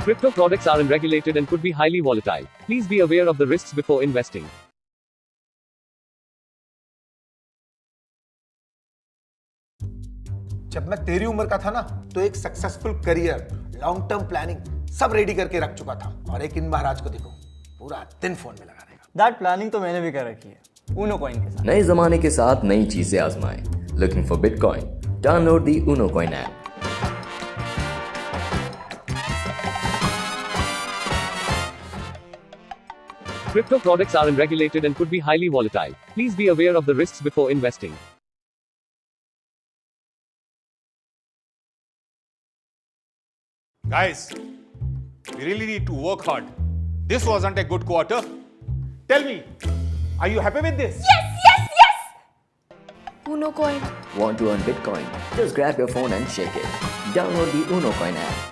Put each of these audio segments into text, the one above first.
Crypto products are unregulated and could be highly volatile. Please be aware of the risks before investing. जब मैं तेरी उम्र का था ना, तो एक successful career, long term planning सब रेडी करके रख चुका था। और एक इन महाराज को देखो, पूरा दिन फोन में लगा रहेगा। दैट प्लानिंग तो मैंने भी कर रखी है, Unocoin के साथ। नए जमाने के साथ नई चीजें आजमाएं। Looking for bitcoin? Download the Unocoin app. Crypto products are unregulated and could be highly volatile. Please be aware of the risks before investing. Guys, we really need to work hard. This wasn't a good quarter. Tell me, are you happy with this? Yes! Unocoin. Want to earn Bitcoin? Just grab your phone and shake it. Download the Unocoin app.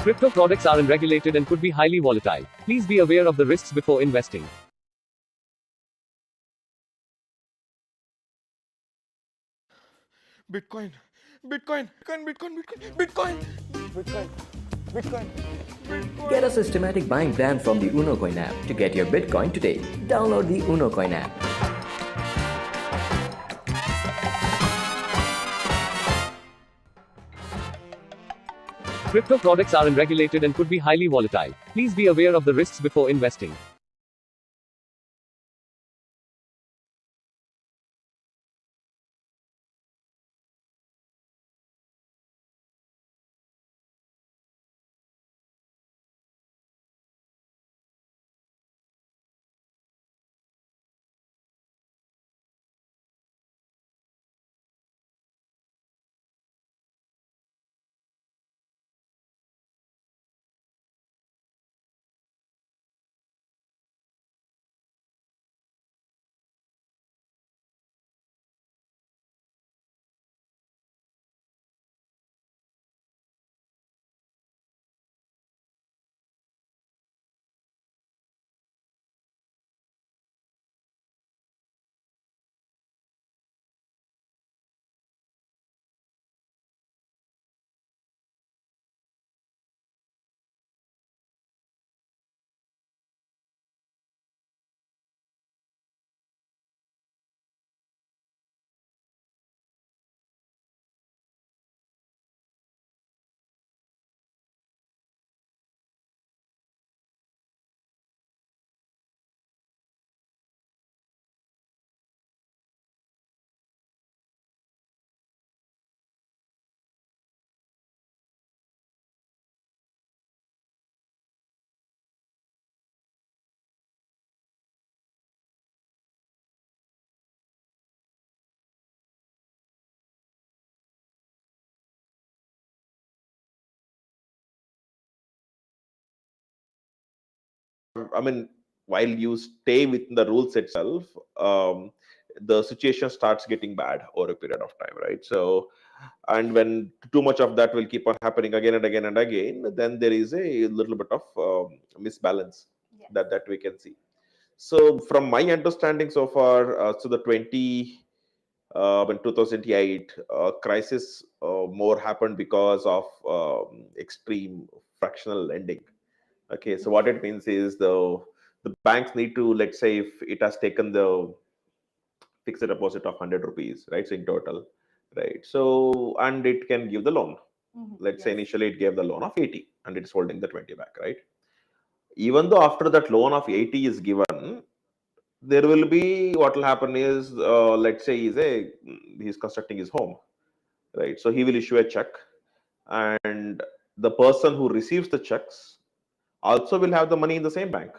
Crypto products are unregulated and could be highly volatile. Please be aware of the risks before investing. Bitcoin. Get a systematic buying plan from the Unocoin app to get your Bitcoin today. Download the Unocoin app. Crypto products are unregulated and could be highly volatile. Please be aware of the risks before investing. I mean, while you stay within the rules itself, the situation starts getting bad over a period of time, right? So, and when too much of that will keep on happening again and again and again, then there is a little bit of misbalance that we can see. So, from my understanding so far, so the in 2008 crisis more happened because of extreme fractional lending. Okay, so what it means is the banks need to, let's say, if it has taken the fixed deposit of 100 rupees, right? So in total, right? So and it can give the loan. Let's say initially it gave the loan of 80 and it's holding the 20 back, right? Even though after that loan of 80 is given, there will be what will happen is let's say he's constructing his home, right? So he will issue a check, and the person who receives the checks also will have the money in the same bank.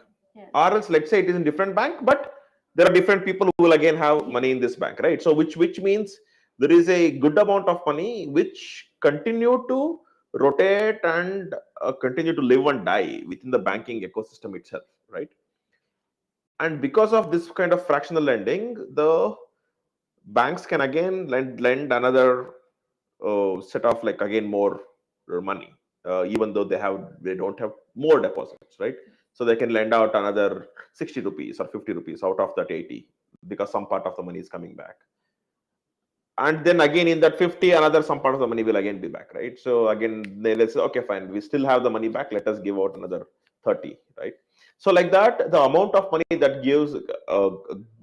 Or else, let's say it is in different bank, but there are different people who will again have money in this bank, right? So which means there is a good amount of money which continue to rotate and continue to live and die within the banking ecosystem itself, right? And because of this kind of fractional lending, the banks can again lend another set of like again more money, even though they don't have more deposits, right? So they can lend out another 60 rupees or 50 rupees out of that 80 because some part of the money is coming back. and then again in that 50, another some part of the money will again be back, right? So again, let's say, okay, fine, we still have the money back. Let us give out another 30, right? So like that, the amount of money that gives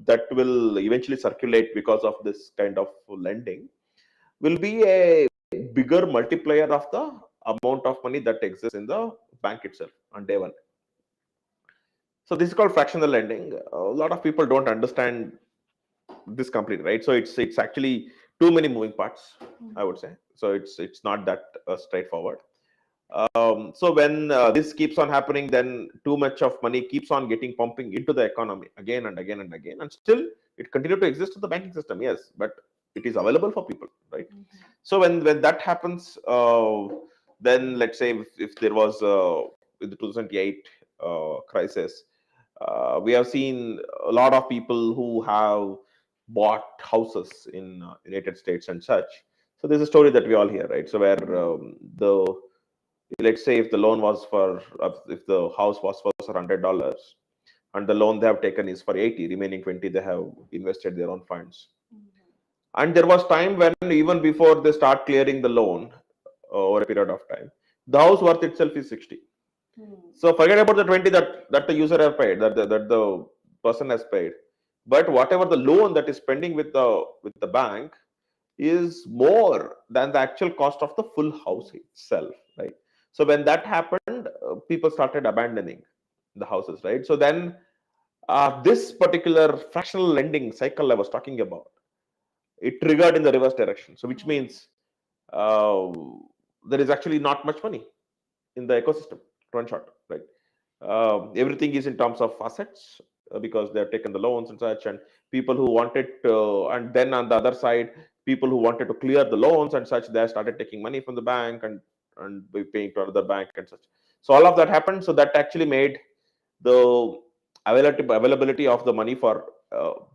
that will eventually circulate because of this kind of lending will be a bigger multiplier of the amount of money that exists in the bank itself on day one. So this is called fractional lending. A lot of people don't understand this completely, right? So it's actually too many moving parts, I would say. So it's not that straightforward. So when this keeps on happening, then too much of money keeps on getting pumping into the economy again and again and again, and still it continues to exist in the banking system, yes, but it is available for people, right? So when that happens, then let's say if there was in the 2008 crisis, we have seen a lot of people who have bought houses in United States and such. So there's a story that we all hear, right? So where the let's say if the loan was for if the house was for $100 and the loan they have taken is for 80, remaining 20 they have invested their own funds. And there was time when even before they start clearing the loan over a period of time, the house worth itself is 60. So forget about the 20 that the user have paid, that the person has paid, but whatever the loan that is pending with the bank is more than the actual cost of the full house itself, right? So when that happened, people started abandoning the houses, right? So then this particular fractional lending cycle I was talking about, it triggered in the reverse direction. So which means uh, there is actually not much money in the ecosystem, run short, right? Everything is in terms of assets because they have taken the loans and such, and people who wanted to, and then on the other side, people who wanted to clear the loans and such, they started taking money from the bank and be paying to another bank and such. So all of that happened. So that actually made the availability of the money for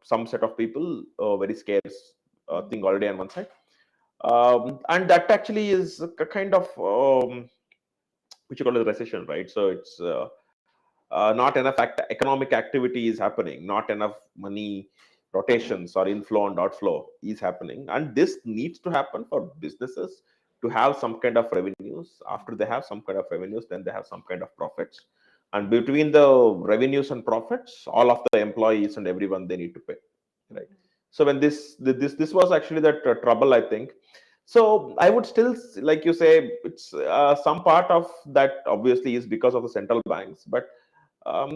some set of people very scarce thing already on one side. And that actually is a kind of which you call a recession, right? So it's not enough economic activity is happening, not enough money rotations or inflow and outflow is happening, and this needs to happen for businesses to have some kind of revenues. After they have some kind of revenues, then they have some kind of profits, and between the revenues and profits, all of the employees and everyone they need to pay, right? So when this was actually that trouble, I think. So I would still, like you say, it's some part of that obviously is because of the central banks, but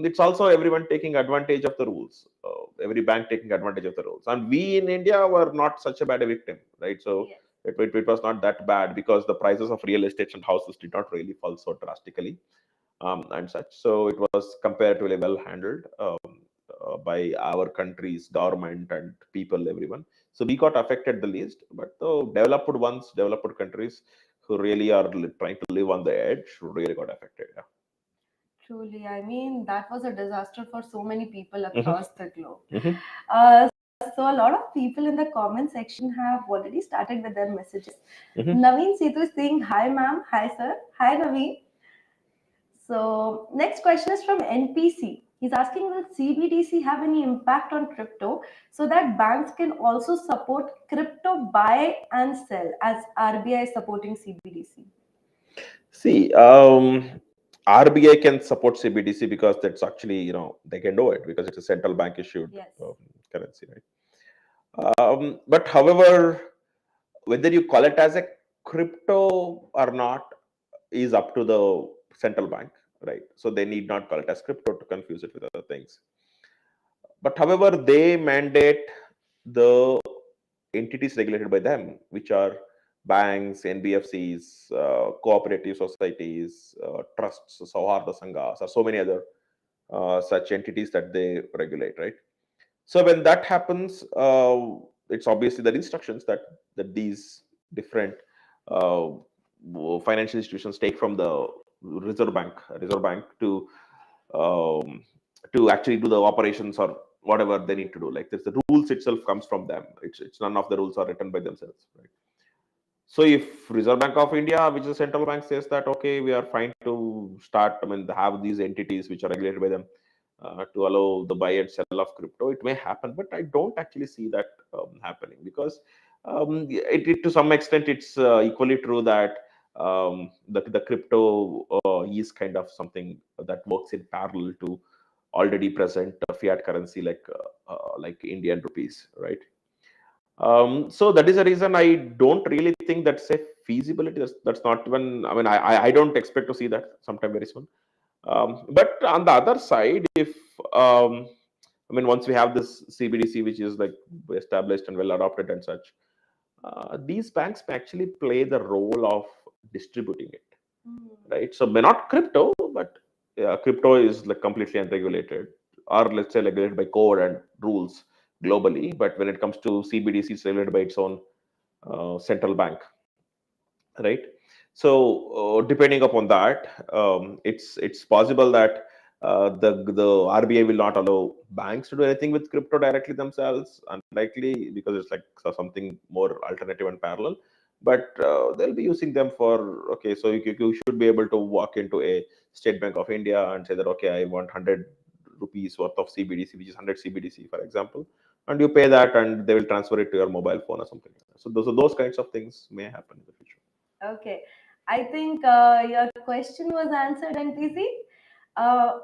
it's also everyone taking advantage of the rules, every bank taking advantage of the rules, and we in India were not such a bad a victim, right? So Yes. it was not that bad because the prices of real estate and houses did not really fall so drastically, and such. So it was comparatively well handled by our country's government and people, everyone. So we got affected the least, but the developed ones, developed countries who really are trying to live on the edge really got affected. Yeah. Truly, I mean, that was a disaster for so many people across the globe. Mhm. Uh, so, a lot of people in the comment section have already started with their messages. Mhm. Naveen Setu is saying, "Hi, ma'am. Hi, sir. Hi, Naveen." So, next question is from NPC. He's asking, will CBDC have any impact on crypto so that banks can also support crypto buy and sell as RBI is supporting CBDC? See, RBI can support CBDC because that's actually, they can do it because it's a central bank issued Yes. currency, right? But however, whether you call it as a crypto or not is up to the central bank, right? So they need not call it as crypto to confuse it with other things. But however, they mandate the entities regulated by them, which are banks, NBFCs, cooperative societies, trusts, Sauharda Sanghas, or so many other such entities that they regulate, right? So when that happens, it's obviously the instructions that these different uh, financial institutions take from the Reserve Bank um, to actually do the operations or whatever they need to do. Like the rules itself comes from them. It's none of the rules are written by themselves, right? So if Reserve Bank of India, which is a central bank, says that okay, we are fine to start, I mean, have these entities which are regulated by them to allow the buy and sell of crypto, it may happen, but I don't actually see that happening because To some extent, it's equally true that the crypto is kind of something that works in parallel to already present fiat currency like Indian rupees, right? So that is the reason I don't really think that's a feasibility. That's not even. I mean, I don't expect to see that sometime very soon. But on the other side, if I mean, once we have this CBDC, which is like established and well adopted and such, these banks may actually play the role of distributing it, right? So may not crypto, but crypto is like completely unregulated, or let's say regulated by code and rules globally. But when it comes to CBDC, it's regulated by its own central bank, right? So depending upon that, it's possible that the RBI will not allow banks to do anything with crypto directly themselves, unlikely, because it's like something more alternative and parallel. But they'll be using them for, okay, so you should be able to walk into a State Bank of India and say that, okay, I want 100 rupees worth of CBDC, which is 100 CBDC, for example, and you pay that, and they will transfer it to your mobile phone or something. So those kinds of things may happen in the future. Okay. I think your question was answered, NPC.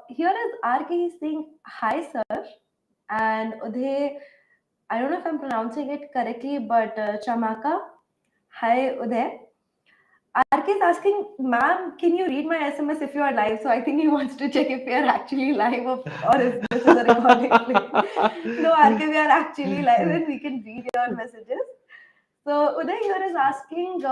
Here is RK saying, hi, sir. And Uday, I don't know if I'm pronouncing it correctly, but Chamaka. Hi, Uday. RK is asking, ma'am, can you read my SMS if you are live? So I think he wants to check if we are actually live, or if this is a recording. No, RK, we are actually live and we can read your messages. So Uday here is asking,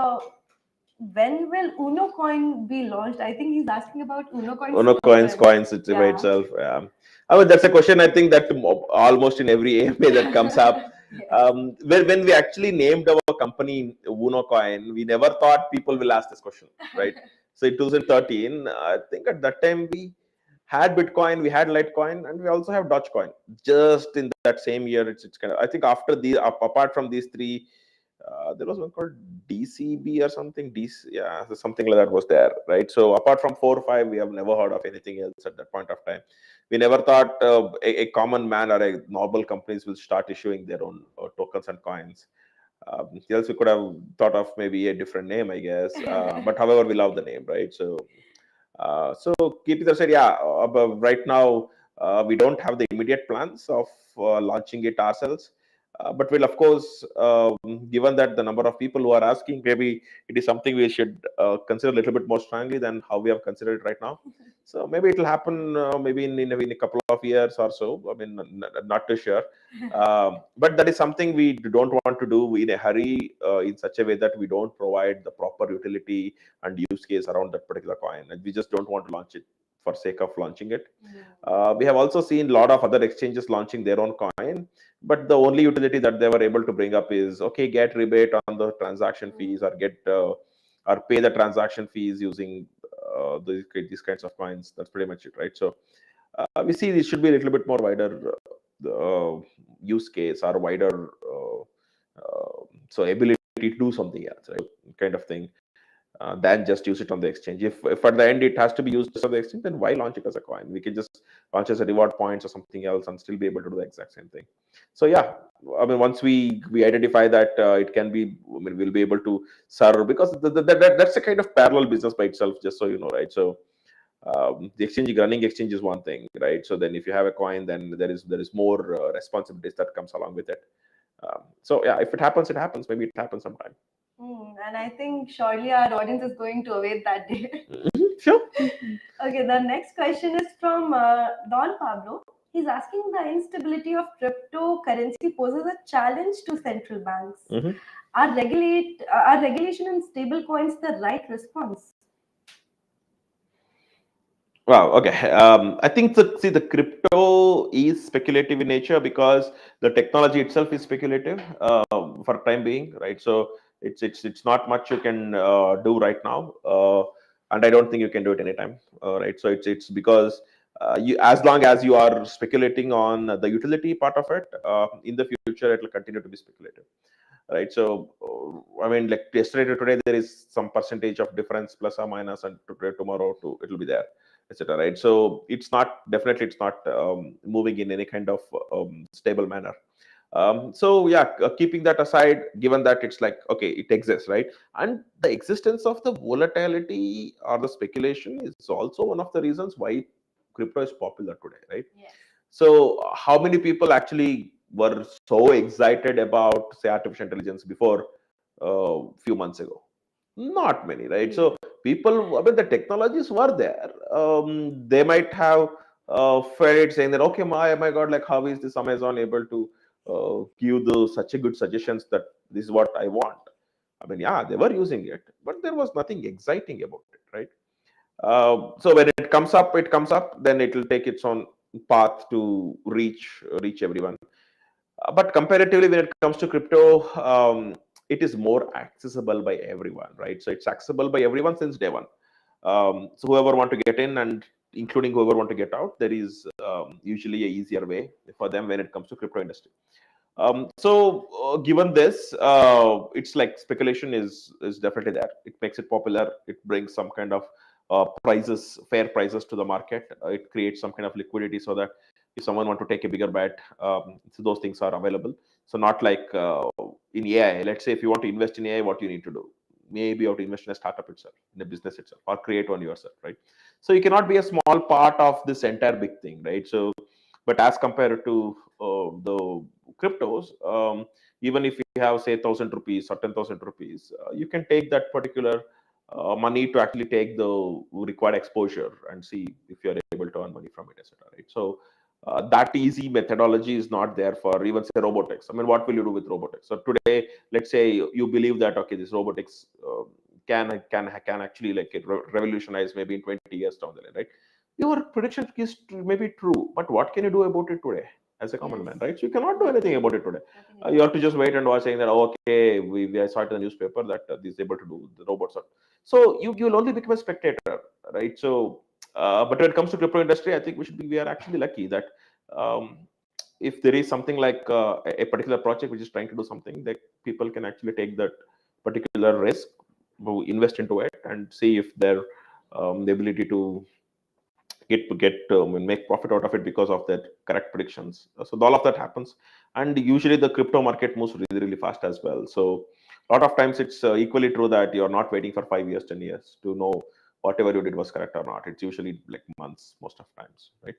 when will Unocoin be launched? I think he's asking about Unocoin. Unocoins, coins, it's by itself. I mean, that's a question I think that almost in every AMA that comes up. When we actually named our company Unocoin, we never thought people will ask this question, right? So in 2013, I think at that time we had Bitcoin, we had Litecoin, and we also have Dogecoin. Just in that same year, it's kind of, I think after the apart from these three, there was one called DCB or something. Yeah, something like that was there, right? So apart from 4 or 5, we have never heard of anything else at that point of time. We never thought a common man or a normal companies will start issuing their own tokens and coins. Else we could have thought of maybe a different name, I guess. But however, we love the name, right? So keep it aside, yeah. But right now, we don't have the immediate plans of launching it ourselves. But we'll, of course, given that the number of people who are asking, maybe it is something we should consider a little bit more strongly than how we have considered it right now. So maybe it will happen maybe in a couple of years or so. I mean, not too sure. But that is something we don't want to do in a hurry, in such a way that we don't provide the proper utility and use case around that particular coin. And we just don't want to launch it for sake of launching it. We have also seen a lot of other exchanges launching their own coin, but the only utility that they were able to bring up is, okay, get rebate on the transaction fees, or get or pay the transaction fees using these kinds of coins. That's pretty much it, right? So we see this should be a little bit more wider use case, or wider so ability to do something else, right? Kind of thing. Than just use it on the exchange. If at the end it has to be used on the exchange, then why launch it as a coin? We can just launch as a reward points or something else and still be able to do the exact same thing. So yeah, I mean, once we identify that it can be, I mean, we'll be able to serve, because that's a kind of parallel business by itself, just so you know, right? So the running exchange is one thing, right? So then if you have a coin, then there is more responsibilities that comes along with it. So yeah, if it happens, it happens. Maybe it happens sometime. And I think surely our audience is going to await that day. Sure. Okay, the next question is from Don Pablo. He's asking, the instability of cryptocurrency poses a challenge to central banks. Are regulation and stable coins the right response? Wow. Okay. I think the crypto is speculative in nature because the technology itself is speculative for time being, right? So it's not much you can do right now, and I don't think you can do it anytime, right? So it's because you, as long as you are speculating on the utility part of it, in the future it will continue to be speculative, right? So I mean, like yesterday to today, there is some percentage of difference, plus or minus, and tomorrow it will be there, etc., right? So it's not moving in any kind of stable manner. So yeah, keeping that aside, given that it's like, okay, it exists, right? And the existence of the volatility or the speculation is also one of the reasons why crypto is popular today, right? Yes. So how many people actually were so excited about, say, artificial intelligence before a few months ago? Not many, right? So people, I mean, the technologies were there. They might have felt it, saying that, okay, my God, like how is this Amazon able to give the such a good suggestions that this is what I want? I mean, yeah, they were using it, but there was nothing exciting about it, right? So when it comes up, then it will take its own path to reach everyone. But comparatively, when it comes to crypto, it is more accessible by everyone, right? So it's accessible by everyone since day one. So whoever want to get in, and including whoever want to get out, there is usually a easier way for them when it comes to crypto industry. Given this, it's like speculation is definitely there. It makes it popular. It brings some kind of fair prices to the market. It creates some kind of liquidity so that if someone want to take a bigger bet, so those things are available. So not like in AI. Let's say if you want to invest in AI, what you need to do? Maybe you have to invest in a startup itself, in a business itself, or create one yourself, right? So you cannot be a small part of this entire big thing, right? So, but as compared to the cryptos, even if you have, say, 1,000 rupees or 10,000 rupees, you can take that particular money to actually take the required exposure and see if you're able to earn money from it, etc. Right? So that easy methodology is not there for even, say, robotics. I mean, what will you do with robotics? So today, let's say you believe that, okay, this robotics can actually like revolutionize maybe in 20 years down the line, right? Your prediction is maybe true, but what can you do about it today as a common man, right? So you cannot do anything about it today. You have to just wait and watch, saying that, oh, okay, I saw it in the newspaper that this is able to do, the robots are. So you'll only become a spectator, right? So but when it comes to crypto industry, I think we are actually lucky that um, if there is something like a particular project which is trying to do something, that people can actually take that particular risk, invest into it, and see if their the ability to and make profit out of it because of that correct predictions. So all of that happens, and usually the crypto market moves really fast as well. So a lot of times it's equally true that you're not waiting for 5 years, 10 years to know whatever you did was correct or not. It's usually like months most of times, right?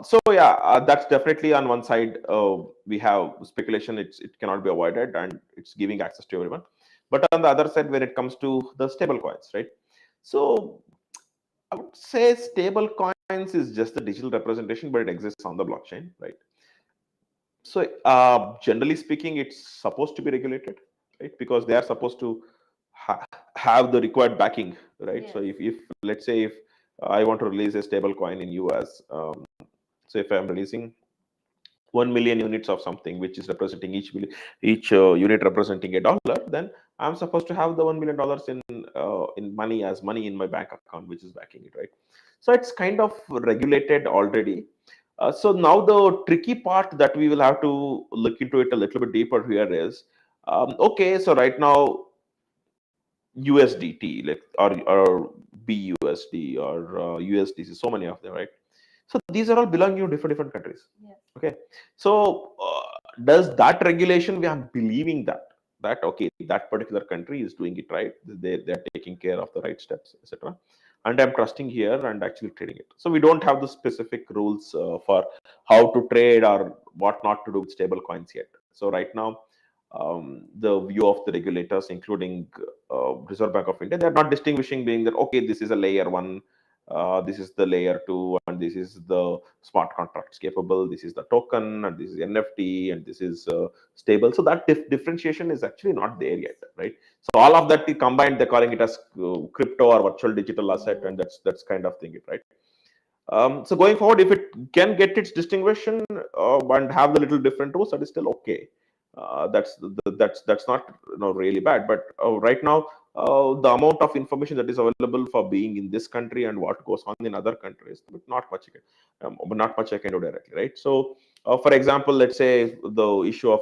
So yeah, that's definitely on one side. We have speculation; it cannot be avoided, and it's giving access to everyone. But on the other side, when it comes to the stable coins, right? So I would say stable coins is just the digital representation, but it exists on the blockchain, right? So generally speaking, it's supposed to be regulated, right? Because they are supposed to have the required backing, right? So if let's say if I want to release a stable coin in US, so if I'm releasing 1 million units of something, which is representing each unit representing $1, then I'm supposed to have the $1 million in money as money in my bank account, which is backing it, right? So it's kind of regulated already. So now the tricky part that we will have to look into it a little bit deeper here is, okay, so right now USDT, like or BUSD or USDC, so many of them, right? So these are all belonging to different countries. Yes. Okay, so does that regulation, we are believing that okay, that particular country is doing it right, they're taking care of the right steps, etc., and I'm trusting here and actually trading it. So we don't have the specific rules for how to trade or what not to do with stable coins yet. So right now, the view of the regulators, including Reserve Bank of India, they're not distinguishing, being that okay, this is a layer one, this is the layer two, and this is the smart contracts capable, this is the token, and this is NFT, and this is stable. So that differentiation is actually not there yet, right? So all of that combined, they're calling it as crypto or virtual digital asset, and that's kind of thing, right? So going forward, if it can get its distinction and have the little different rules, that is still okay. That's not really bad. But right now, the amount of information that is available for being in this country and what goes on in other countries, but not much I can do directly, right? So, for example, let's say the issue of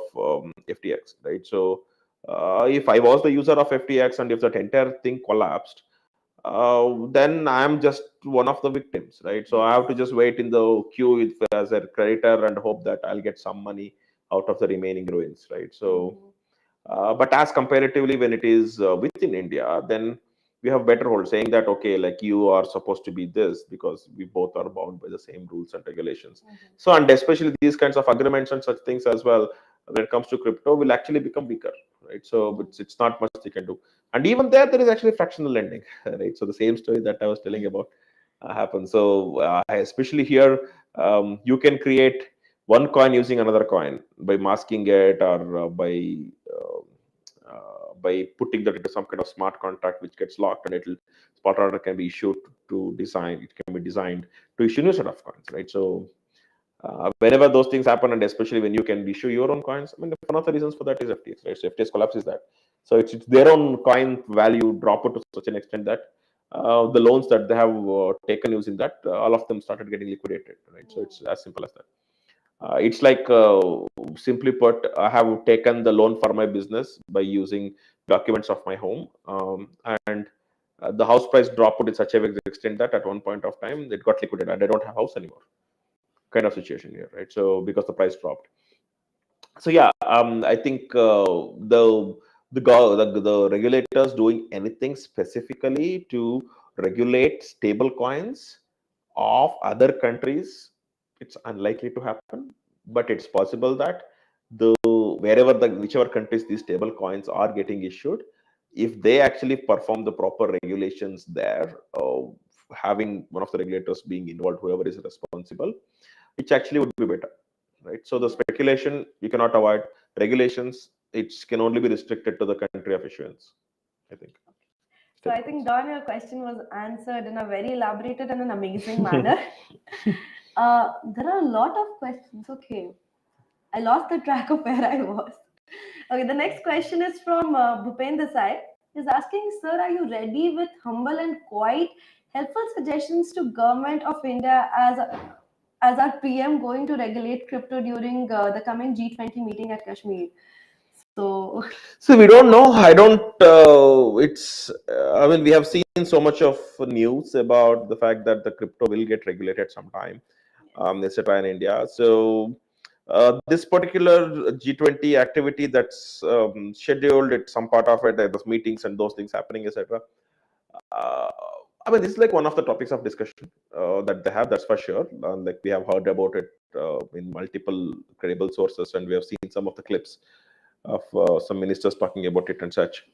FTX, right? So, if I was the user of FTX and if that entire thing collapsed, then I'm just one of the victims, right? So I have to just wait in the queue as a creditor and hope that I'll get some money out of the remaining ruins, right? So, but as comparatively when it is within India, then we have better hold saying that, okay, like you are supposed to be this because we both are bound by the same rules and regulations. So, and especially these kinds of agreements and such things as well, when it comes to crypto, will actually become weaker, right? So it's not much they can do. And even there is actually fractional lending, right? So the same story that I was telling about happens. So especially here, you can create one coin using another coin by masking it or by putting that into some kind of smart contract which gets locked, and it'll spot order can be issued to design. It can be designed to issue new set of coins, right? So whenever those things happen, and especially when you can issue your own coins, I mean, one of the reasons for that is FTX, right? So FTX collapses that. So it's their own coin value drop to such an extent that the loans that they have taken using that, all of them started getting liquidated, right? So it's as simple as that. It's like, simply put, I have taken the loan for my business by using documents of my home, and the house price dropped to such a extent that at one point of time it got liquidated and I don't have house anymore. Kind of situation here, right? So because the price dropped. So yeah, I think the regulators doing anything specifically to regulate stable coins of other countries, it's unlikely to happen, but it's possible that whichever countries these stable coins are getting issued, if they actually perform the proper regulations there, having one of the regulators being involved, whoever is responsible, which actually would be better, right? So the speculation you cannot avoid, regulations it can only be restricted to the country of issuance, I think. So I think, Don, your question was answered in a very elaborated and an amazing manner. There are a lot of questions. Okay, I lost the track of where I was. Okay, the next question is from Bhupen Desai. He's asking, sir, are you ready with humble and quite helpful suggestions to government of India as our PM going to regulate crypto during the coming G20 meeting at Kashmir? So we don't know. I don't. It's. I mean, we have seen so much of news about the fact that the crypto will get regulated sometime, etc. in India. So this particular G20 activity that's scheduled, it's some part of it, there's meetings and those things happening, etc. I mean, this is like one of the topics of discussion that they have. That's for sure. Like we have heard about it in multiple credible sources, and we have seen some of the clips of some ministers talking about it and such.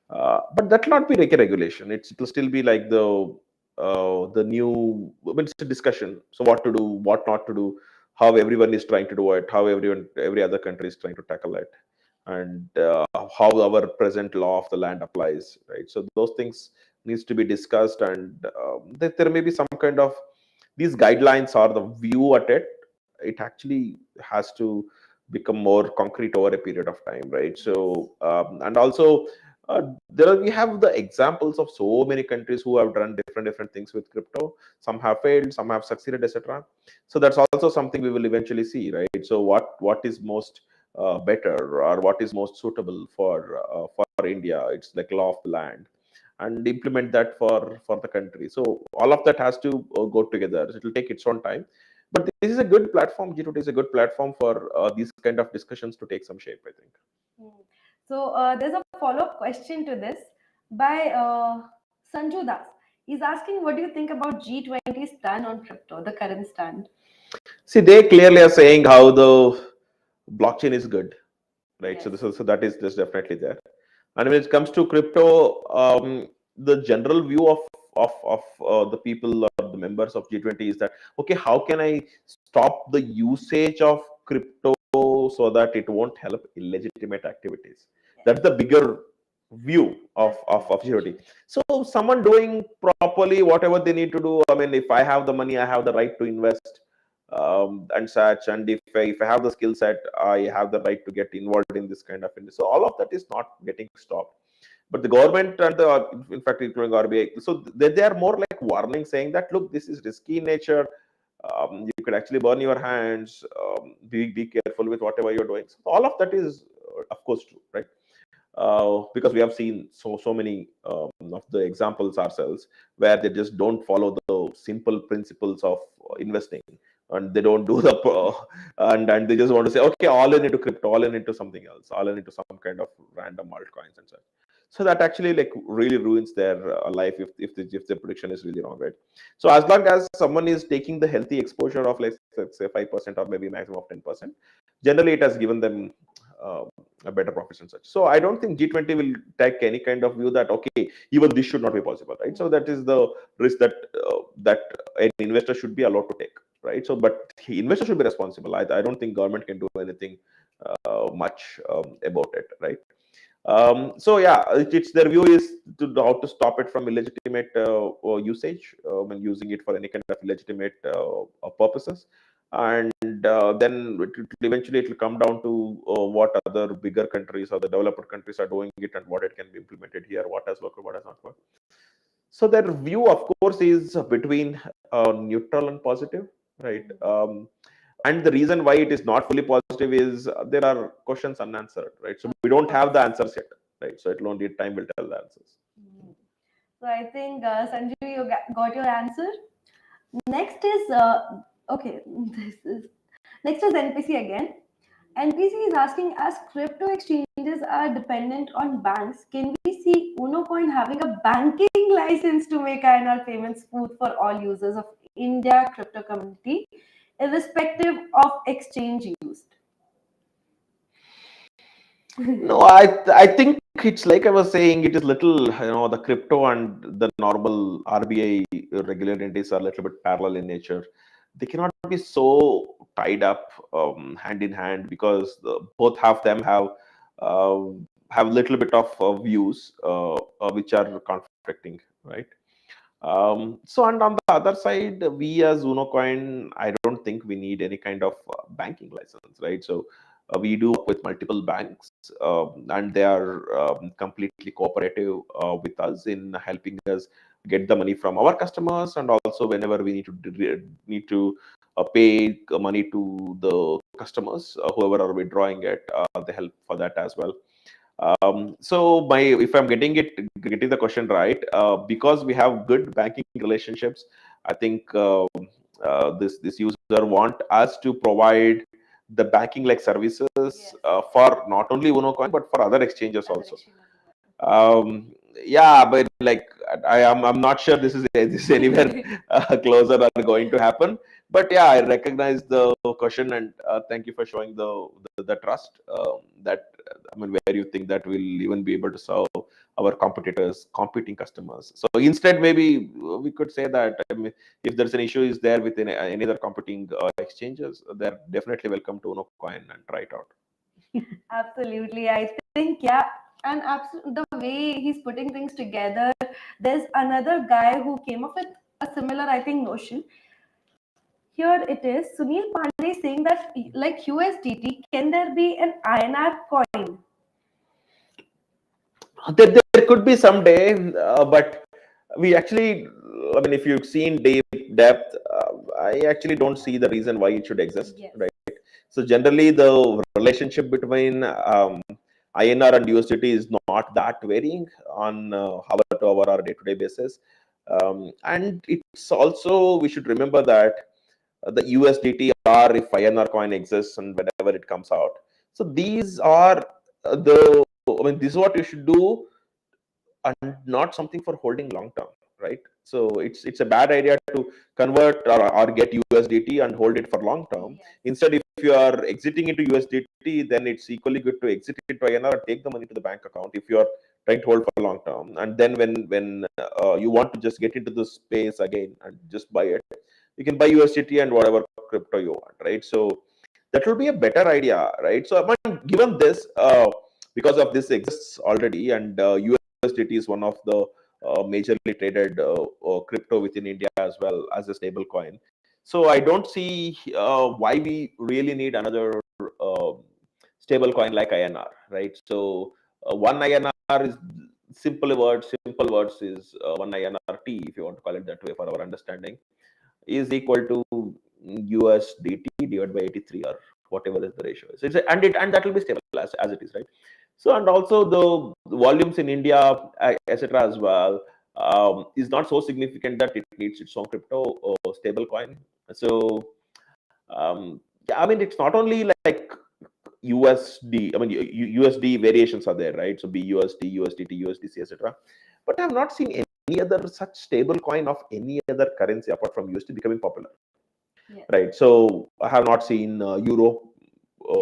But that will not be like a regulation. It'll still be like the new. I mean, it's a discussion. So what to do, what not to do, how everyone is trying to do it, how every other country is trying to tackle it, and how our present law of the land applies, right? So those things needs to be discussed, and there may be some kind of these guidelines or the view at it. It actually has to become more concrete over a period of time, right? So and also we have the examples of so many countries who have done different things with crypto. Some have failed, some have succeeded, etc. So that's also something we will eventually see, right? So what is most better, or what is most suitable for India? It's like law of the land, and implement that for the country. So all of that has to go together. It will take its own time, but this is a good platform. G20 is a good platform for these kind of discussions to take some shape, I think. So there's a follow-up question to this by Sanju Das. He's asking, what do you think about G20 stand on crypto, the current stand? See, they clearly are saying how the blockchain is good, right? Yes. So that is just definitely there. And when it comes to crypto, the general view of the people or the members of G20 is that, okay, how can I stop the usage of crypto so that it won't help illegitimate activities? That's the bigger view of G20. So someone doing properly whatever they need to do. I mean, if I have the money, I have the right to invest and such. And if I have the skill set, I have the right to get involved in this kind of industry. So all of that is not getting stopped. But the government and in fact, including RBI, so they are more like warning, saying that, look, this is risky in nature. You could actually burn your hands. Be careful with whatever you're doing. So all of that is, of course, true, right? Because we have seen so many of the examples ourselves where they just don't follow the simple principles of investing, and they don't do the and they just want to say, okay, all in into crypto, all in into something else, all in into some kind of random altcoins and such. So that actually like really ruins their life if the prediction is really wrong, right? So as long as someone is taking the healthy exposure of, let's say 5% or maybe maximum of 10%, generally it has given them uh, a better profits and such. So I don't think G20 will take any kind of view that okay, even this should not be possible, right? So that is the risk that that an investor should be allowed to take, right? So but investor should be responsible. I don't think government can do anything much about it, right? So yeah, it's their view is to how to stop it from illegitimate usage when using it for any kind of illegitimate purposes, and then eventually it will come down to what other bigger countries or the developed countries are doing it and what it can be implemented here, what has worked, what has not worked. So their view, of course, is between neutral and positive, right? And the reason why it is not fully positive is there are questions unanswered, right? So we don't have the answers yet, right? So it will only time will tell the answers. So I think Sanjeev, you got your answer. Next is okay. This is next is NPC again. NPC is asking, as crypto exchanges are dependent on banks, can we see Unocoin having a banking license to make INR payments smooth for all users of India crypto community, irrespective of exchange used? No, I think it's like I was saying, it is little, the crypto and the normal RBI regulated entities are a little bit parallel in nature. They cannot be so tied up hand in hand because both of them uh, have little bit of views which are conflicting, right? So and on the other side, we as Unocoin, I don't think we need any kind of banking license, right? So we do work with multiple banks, and they are completely cooperative with us in helping us get the money from our customers, and also whenever we need to pay money to the customers, whoever are withdrawing it, they help for that as well. So if I'm getting the question right, because we have good banking relationships, I think this user want us to provide the banking like services for not only Unocoin but for other exchanges also. Yeah, but like I'm not sure this is anywhere closer or going to happen. But yeah, I recognize the question, and thank you for showing the trust that I mean, where you think that we'll even be able to serve our competitors, competing customers. So instead, maybe we could say that, I mean, if there's an issue is there within any other competing exchanges, they're definitely welcome to Unocoin and try it out. Absolutely. I think, yeah. And the way he's putting things together, there's another guy who came up with a similar, I think, notion. Here it is. Sunil Pandit saying that, like USDT, can there be an INR coin? There could be someday, but we actually, I mean, if you've seen deep depth, I actually don't see the reason why it should exist, Yes. right? So generally, the relationship between INR and USDT is not that varying on hour-to-hour or day-to-day basis. And it's also, we should remember that the USDT or if INR coin exists and whenever it comes out. So these are I mean, this is what you should do and not something for holding long term, right? So it's a bad idea to convert or get USDT and hold it for long term. Instead, if you are exiting into USDT, then it's equally good to exit into INR and take the money to the bank account if you are trying to hold for long term. And then when you want to just get into the space again and just buy it, you can buy USDT and whatever crypto you want, right? So that will be a better idea, right? So I mean, given this, because of this exists already, and USDT is one of the majorly traded crypto within India as well as a stable coin. So I don't see why we really need another uh, stable coin like INR, right? So one INR is simple words is one INRT, if you want to call it that way for our understanding, is equal to USDT divided by 83 or whatever is the ratio. So and that will be stable as it is, right? So and also the volumes in India, etc. as well, is not so significant that it needs its own crypto or stable coin. So Yeah, I mean, it's not only like USD. I mean, USD variations are there, right? So BUSD, USDT, USDC, etc. But I've not seen any other such stable coin of any other currency apart from USD becoming popular, Yes. right? So I have not seen Euro Yes.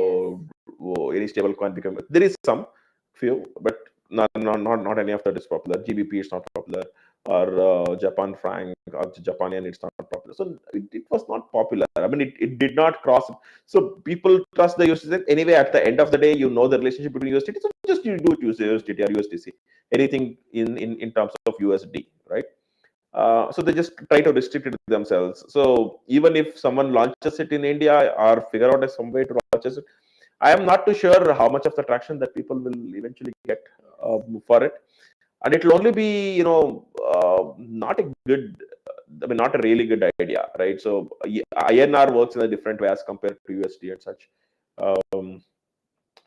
or any stable coin become. There is some few, but not any of that is popular. GBP is not popular, or Japan franc or Japan yen, it's not popular. So it was not popular. I mean, it did not cross. So people trust the USDC anyway. At the end of the day, you know the relationship between USDT. So just you do it use USDT or USDC, anything in terms of USD, right? So they just try to restrict it themselves. So even if someone launches it in India or figure out some way to launch it, I am not too sure how much of the traction that people will eventually get for it, and it will only be not a good, I mean, not a really good idea, right? So INR works in a different way as compared to USD and such. Um,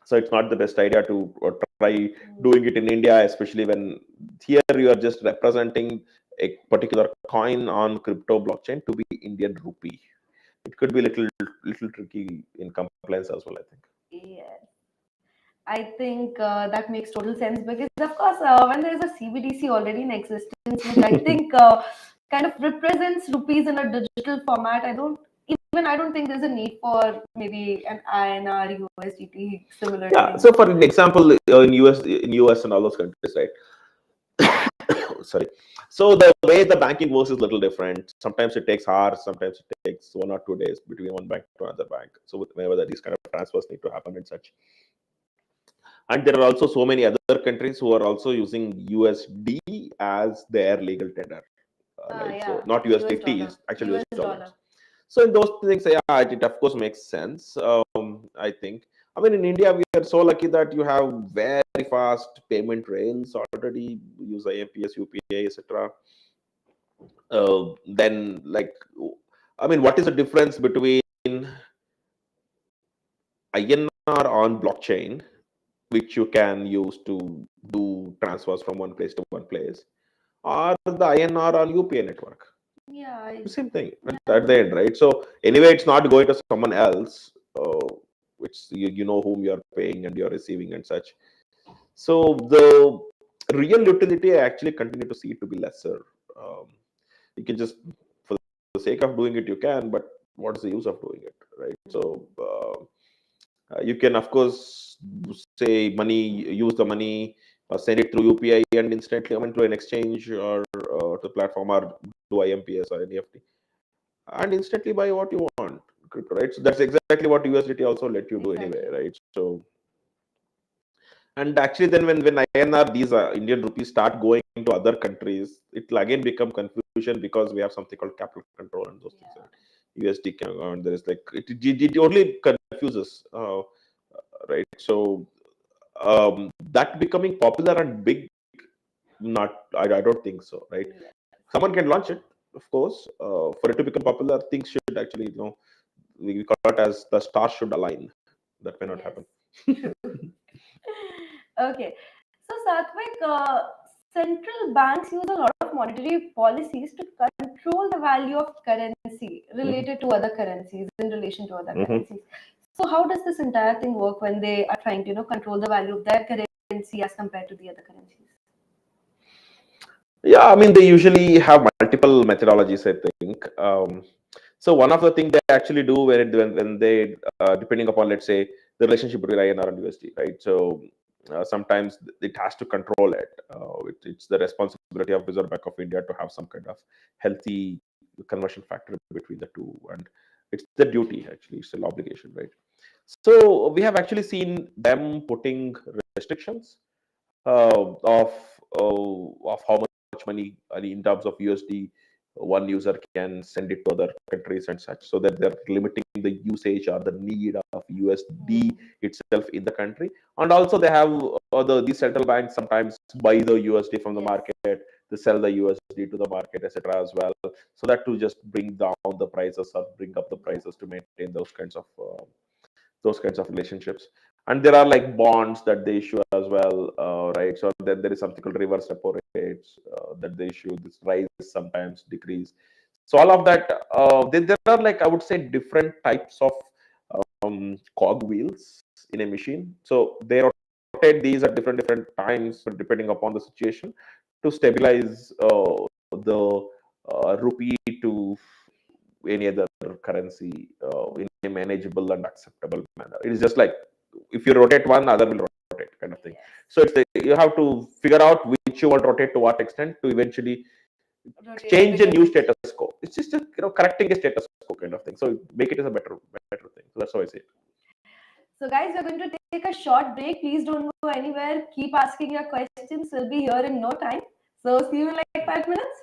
so it's not the best idea to try doing it in India, especially when here you are just representing a particular coin on crypto blockchain to be Indian rupee. It could be little tricky in compliance as well, I think. Yes. I think that makes total sense because, of course, when there is a CBDC already in existence, which I think kind of represents rupees in a digital format, I don't think there's a need for maybe an INR USDT similar Yeah. thing. So for an example, in US and all those countries, right? Sorry. So the way the banking works is a little different. Sometimes it takes hours, sometimes it takes 1 or 2 days between one bank to another bank. So whenever these kind of transfers need to happen and such. And there are also so many other countries who are also using USD as their legal tender. Like, so Yeah, not US USDT, dollar. is actually US US dollars. dollar. So in those things, yeah, it of course makes sense. I think. I mean, in India, we are so lucky that you have very fast payment rails already. Use IMPS, UPI, etc. Then, like, I mean, what is the difference between INR on blockchain, which you can use to do transfers from one place to one place, or the INR on UPI network? Yeah, Same thing at the end, right? So anyway, it's not going to someone else, which you know whom you're paying and you're receiving and such. So the real utility, I actually continue to see it to be lesser. Um, you can just, for the sake of doing it, you can, but what is the use of doing it, right? So you can, of course, say use the money, send it through UPI and instantly, I mean, to an exchange or to the platform, or do IMPS or NEFT, and instantly buy what you want, crypto, right? So that's exactly what USDT also let you do anyway, exactly. right? So, and actually, then when INR, these Indian rupees start going to other countries, it will again become confusion because we have something called capital control and those things. Yeah. Right? USD can, and there is like it only confuses, right? So that becoming popular and big, not I don't think so, right? Yeah. Someone can launch it, of course. For it to become popular, things should actually, we call it as the stars should align. That may not Yes. happen. Okay. So, Satvik, central banks use a lot of monetary policies to control the value of currency related to other currencies in relation to other Mhm. currencies. So, how does this entire thing work when they are trying to, control the value of their currency as compared to the other currencies? Yeah, I mean, they usually have multiple methodologies, I think. So one of the things they actually do when they, depending upon, let's say, the relationship between INR and USD, right? So sometimes it has to control it. It's the responsibility of Reserve Bank of India to have some kind of healthy conversion factor between the two, and it's the duty, actually. It's an obligation, right? So we have actually seen them putting restrictions of how much money, in terms of USD, one user can send it to other countries and such, so that they're limiting the usage or the need of USD itself in the country. And also they have these central banks sometimes buy the USD from the Yes. market, they sell the USD to the market, etc. as well, so that to just bring down the prices or bring up the prices to maintain those kinds of relationships. And there are like bonds that they issue as well, right? So then there is something called reverse repo rates that they issue. This rise sometimes, decrease. So all of that, there are, like, I would say, different types of cog wheels in a machine. So they rotate these at different times depending upon the situation to stabilize the rupee to any other currency in a manageable and acceptable manner. It is just like if you rotate one, other will rotate, kind of thing. So you have to figure out which you want to rotate to what extent to eventually change a new status quo. It's just correcting a status quo kind of thing. So make it as a better thing. So that's how I say it. So guys, we're going to take a short break. Please don't go anywhere. Keep asking your questions. We'll be here in no time. So see you in like 5 minutes.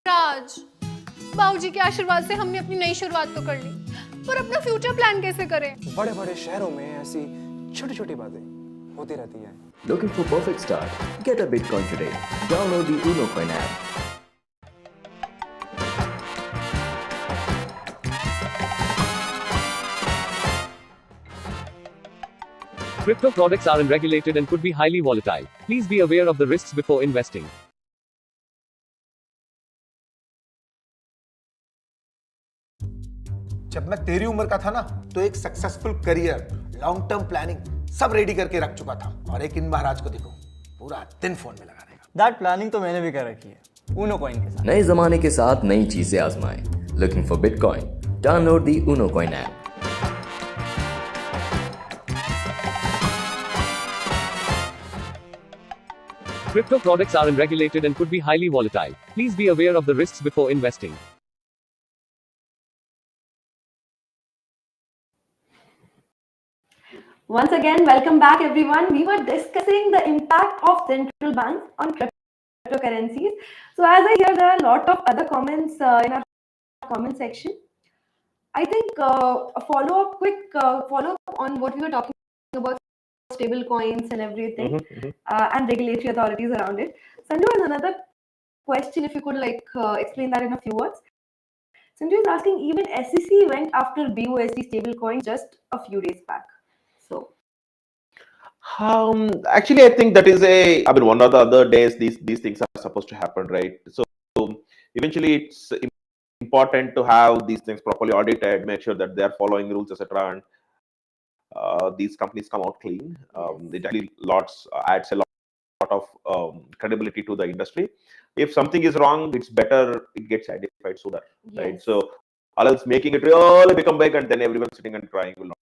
राज, बाबूजी के आशीर्वाद से हमने अपनी नई शुरुआत तो कर ली, पर अपना फ्यूचर प्लान कैसे करें? बड़े बड़े शहरों में ऐसी छोटी छोटी बातें होती रहती हैं। Looking for perfect start? Get a Bitcoin today. Download the Unocoin app. Crypto products are unregulated and could be highly volatile. Please be aware of the risks before investing. जब मैं तेरी उम्र का था ना, तो एक successful career, long term planning सब रेडी करके रख चुका था, और एक इन महाराज को देखो, पूरा दिन फोन में लगा रहेगा। दैट प्लानिंग तो मैंने भी कर रखी है, Unocoin के साथ। नए जमाने के साथ नई चीजें आजमाएं। Looking for Bitcoin? Download the Unocoin app. Crypto products are unregulated and could be highly volatile. Please be aware of the risks before investing. Once again, welcome back everyone. We were discussing the impact of central banks on cryptocurrencies. So as I hear, there are a lot of other comments in our comment section. I think a quick follow-up on what we were talking about, stable coins and everything, and regulatory authorities around it. Sanju has another question, if you could explain that in a few words. Sanju is asking, even SEC went after BUSD stablecoin just a few days back. So actually, I think that is one of the other days these things are supposed to happen, right? So eventually it's important to have these things properly audited, make sure that they are following rules, etc. And these companies come out clean. It actually adds a lot of credibility to the industry. If something is wrong, it's better it gets identified sooner, right? So, or else making it really become big and then everyone sitting and crying will not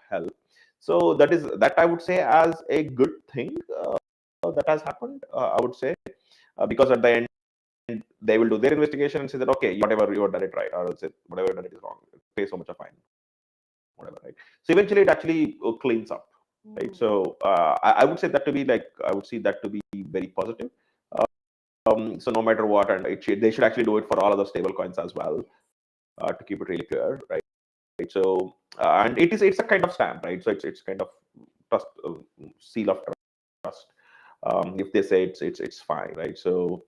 help. So that I would say as a good thing that has happened. I would say because at the end they will do their investigation and say that okay, whatever you have done it right, or else whatever you done it is wrong, pay so much a fine, whatever, right? So eventually it actually cleans up, right? So I would say that to be I would see that to be very positive. So no matter what, and they should actually do it for all other stable coins as well, to keep it really clear, right? So and it's a kind of stamp, right? So it's kind of trust, seal of trust. If they say it's fine, right? So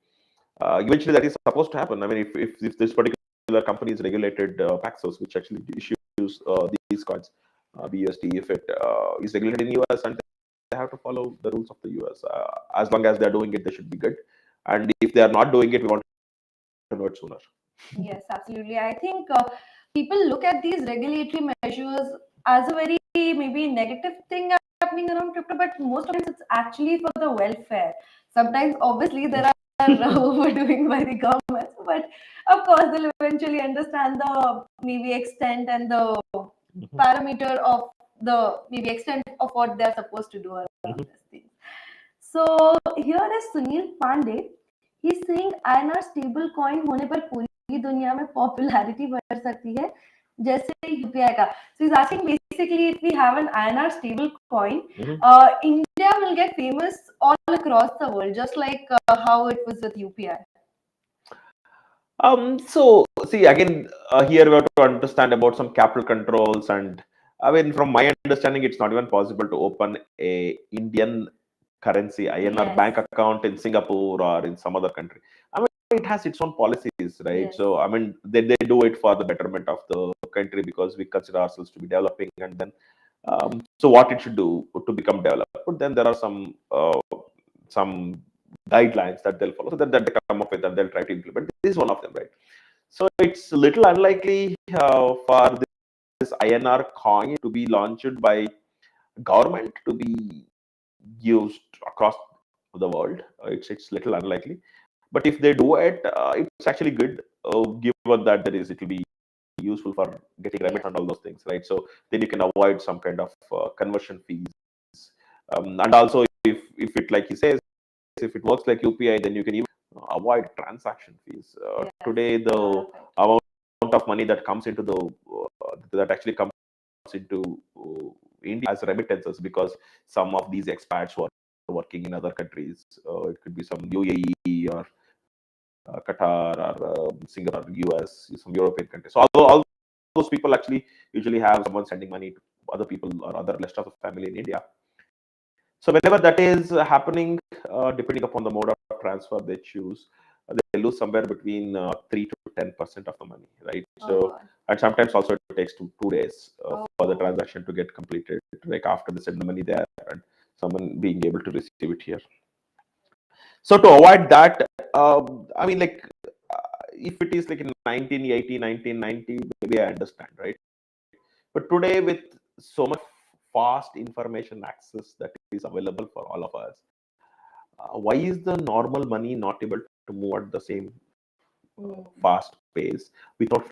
eventually that is supposed to happen. I mean, if this particular company is regulated, Paxos, which actually issues these coins, BUSD, if it is regulated in US and they have to follow the rules of the US, as long as they're doing it, they should be good. and if they are not doing it, we want to know it sooner. Yes, absolutely. I think people look at these regulatory measures as a very maybe negative thing happening around crypto, but most of the times it's actually for the welfare. Sometimes, obviously, there are overdoing by the government, but of course, they'll eventually understand the maybe extent and the parameter of the maybe extent of what they're supposed to do around these things. So here is Sunil Pandit. He's saying INR stable coin होने पर पूरी दुनिया में popularity बढ़ सकती है जैसे UPI का. So he's asking basically if we have an INR stable coin, India will get famous all across the world, just like how it was with UPI. So see again, here we have to understand about some capital controls, and I mean, from my understanding, it's not even possible to open a Indian currency INR Yes. bank account in Singapore or in some other country. I mean, it has its own policies, right? Yes. So I mean, they do it for the betterment of the country because we consider ourselves to be developing, and then so what it should do to become developed. But then there are some guidelines that they'll follow, so that they come up with and they'll try to implement. This is one of them, right? So it's a little unlikely for this INR coin to be launched by government to be used across the world. It's little unlikely, but if they do it, it's actually good. Given that it will be useful for getting remit and all those things, right? So then you can avoid some kind of conversion fees, and also if it, like he says, if it works like UPI, then you can even avoid transaction fees. Today, the amount of money that comes into that actually comes into India as remittances, because some of these expats who are working in other countries, it could be some UAE or Qatar or Singapore, US, some European countries. So all those people actually usually have someone sending money to other people or other rest of the family in India. So whenever that is happening, depending upon the mode of transfer they choose, they lose somewhere between 3 to 10% of the money, right? So and sometimes also it takes 2 days for the transaction to get completed, like after they send the money there and someone being able to receive it here. So to avoid that, I mean, like if it is like in 1980, 1990, maybe I understand, right? But today, with so much fast information access that is available for all of us, why is the normal money not able to move at the same fast pace without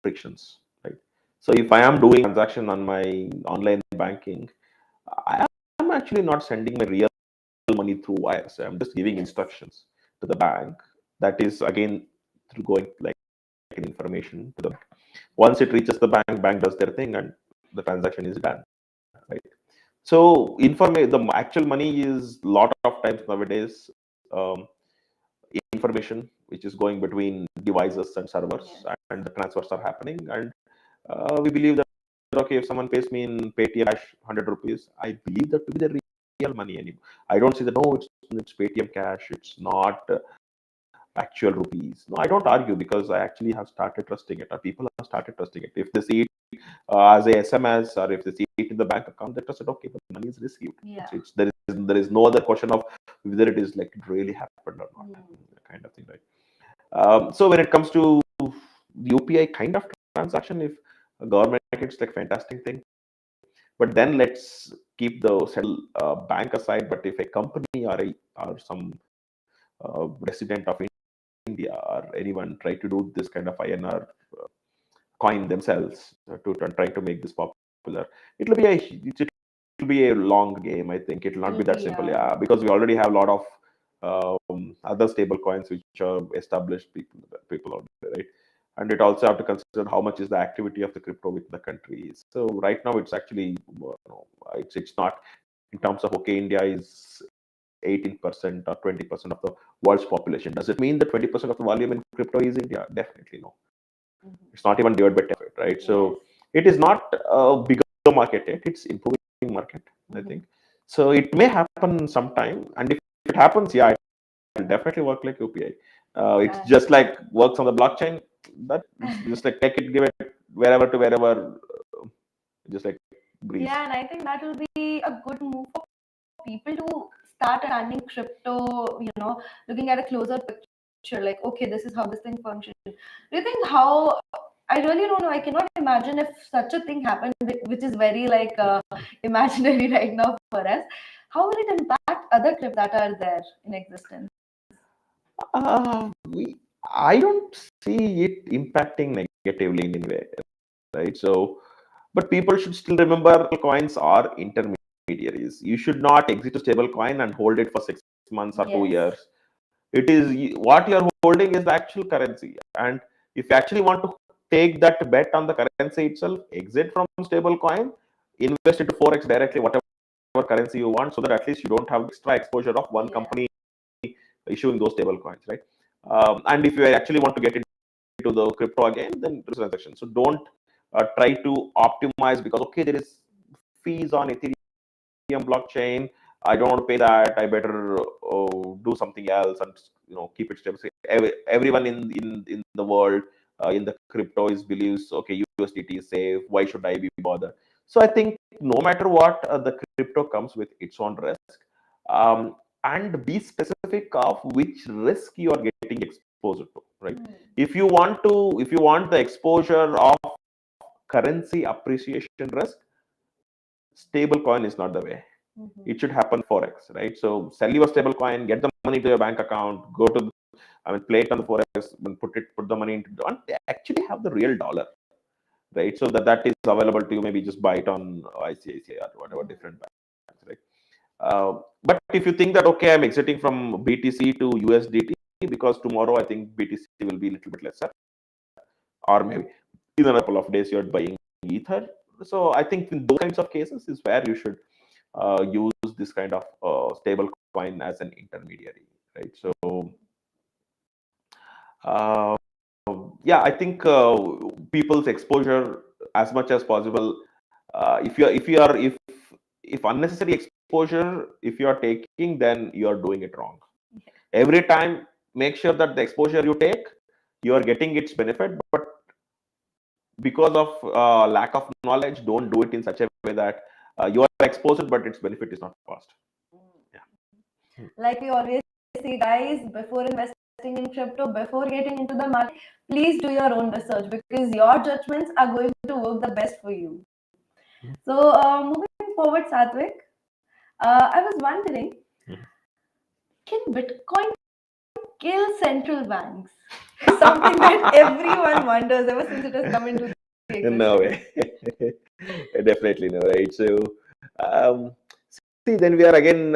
frictions, right? So if I am doing transaction on my online banking, I am actually not sending my real money through wires. I'm just giving instructions to the bank. That is again through going like an information to the bank. Once it reaches the bank does their thing, and the transaction is done, right? So the actual money is lot of times nowadays information which is going between devices and servers, and the transfers are happening, and we believe that okay, if someone pays me in Paytm cash 100 rupees, I believe that to be the real money anymore. I don't see that, no, it's Paytm cash, it's not actual rupees. No, I don't argue, because I actually have started trusting it, or people have started trusting it. If they see it as a SMS, or if they see it in the bank account, they trust it. Okay, the money is received. There is no other question of whether it is like it really happened or not, kind of thing, right? So when it comes to UPI kind of transaction, if a government, it's like fantastic thing. But then let's keep the bank aside. But if a company or some resident of India or anyone try to do this kind of INR coin themselves to try to make this popular, it will be a long game. I think it will not be that simple, because we already have a lot of other stable coins which are established people out there, right? And it also have to consider how much is the activity of the crypto within the country. So right now it's actually it's not in terms of, okay, India is 18% or 20% of the world's population. Does it mean that 20% of the volume in crypto is India? Definitely no. It's not even divided by 10, right? So it is not a bigger market yet. It's improving market, I think. So it may happen sometime, and if it happens, it will definitely work like UPI. It's just like works on the blockchain. That just like take it, give it wherever to wherever, just like breeze. Yeah, and I think that will be a good move for people to start understanding crypto, looking at a closer picture, like, okay, this is how this thing functions. Do you think how, I really don't know, I cannot imagine if such a thing happened, which is very like imaginary right now for us. How will it impact other crypto that are there in existence? I don't see it impacting negatively in any way, right? So, but people should still remember coins are intermediaries. You should not exit a stable coin and hold it for 6 months or 2 years. It is what you're holding is the actual currency. And if you actually want to take that bet on the currency itself, exit from stable coin, invest into Forex directly, whatever currency you want, so that at least you don't have extra exposure of one company issuing those stable coins, right? And if you actually want to get into the crypto again, then transaction. So don't try to optimize because okay, there is fees on Ethereum blockchain. I don't want to pay that. I better do something else and keep it stable. So everyone in the world in the crypto is believes okay, USDT is safe. Why should I be bothered? So I think no matter what, the crypto comes with its own risk. And be specific of which risk you are getting exposed to, right? If you want the exposure of currency appreciation risk, stable coin is not the way. It should happen Forex, right? So sell your stable coin, get the money to your bank account, go to play it on the Forex and put the money into, and they actually have the real dollar, right? So that is available to you. Maybe just buy it on ICICI or whatever different banks, right? But if you think that okay, I'm exiting from BTC to USDT because tomorrow I think BTC will be a little bit lesser, or maybe in a couple of days you're buying Ether. So I think in those kinds of cases is where you should use this kind of stable coin as an intermediary, right? So yeah, I think people's exposure as much as possible. If unnecessary exposure, if you are taking, then you are doing it wrong. Every time, make sure that the exposure you take, you are getting its benefit, but because of lack of knowledge, don't do it in such a way that you are exposed, but its benefit is not passed. Yeah. Like we always say, guys, before investing in crypto, before getting into the market, please do your own research because your judgments are going to work the best for you. So, moving forward, Satvik, I was wondering, can Bitcoin kill central banks? Something that everyone wonders ever since it has come into existence. No way. Definitely no, right? So, see, then we are again